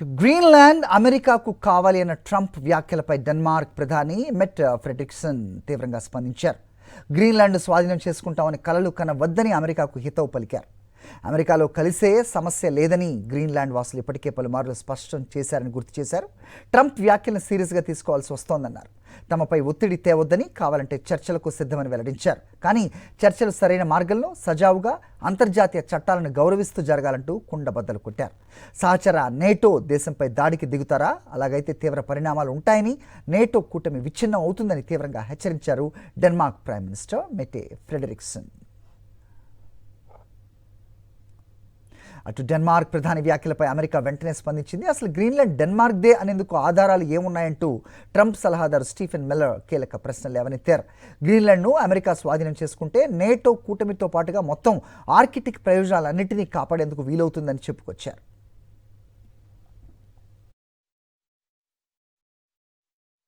Greenland అమెరికాకు కావాలి అన్న ట్రంప్ వ్యాఖ్యలపై డెన్మార్క్ ప్రధాని మెట్ ఫ్రెడ్రిక్సన్ తీవ్రంగా స్పందించారు. గ్రీన్లాండ్ స్వాధీనం చేసుకుంటామని కలలు కనవద్దని అమెరికాకు హితవు పలికారు. అమెరికాలో కలిసే సమస్య లేదని గ్రీన్లాండ్ వాసులు ఇప్పటికే పలుమార్లు స్పష్టం చేశారని గుర్తు చేశారు. ట్రంప్ వ్యాఖ్యలను సీరియస్గా తీసుకోవాల్సి వస్తోందన్నారు. తమపై ఒత్తిడి తేవద్దని, కావాలంటే చర్చలకు సిద్ధమని వెల్లడించారు. కానీ చర్చలు సరైన మార్గంలో సజావుగా అంతర్జాతీయ చట్టాలను గౌరవిస్తూ జరగాలంటూ కుండబద్దలు కొట్టారు. సహచర నేటో దేశంపై దాడికి దిగుతారా? అలాగైతే తీవ్ర పరిణామాలు ఉంటాయని, నేటో కూటమి విచ్ఛిన్నం అవుతుందని తీవ్రంగా హెచ్చరించారు డెన్మార్క్ ప్రైమ్ మినిస్టర్ మెటే ఫ్రెడరిక్సన్. అటు డెన్మార్క్ ప్రధాని వ్యాఖ్యలపై అమెరికా వెంటనే స్పందించింది. అసలు గ్రీన్లాండ్ డెన్మార్క్దే అనేందుకు ఆధారాలు ఏమున్నాయంటూ ట్రంప్ సలహాదారు స్టీఫెన్ మిల్లర్ కీలక ప్రశ్నలు లేవనెత్తారు. గ్రీన్లాండ్ను అమెరికా స్వాధీనం చేసుకుంటే నేటో కూటమితో పాటుగా మొత్తం ఆర్కిటిక్ ప్రయోజనాలన్నింటినీ కాపాడేందుకు వీలవుతుందని చెప్పుకొచ్చారు.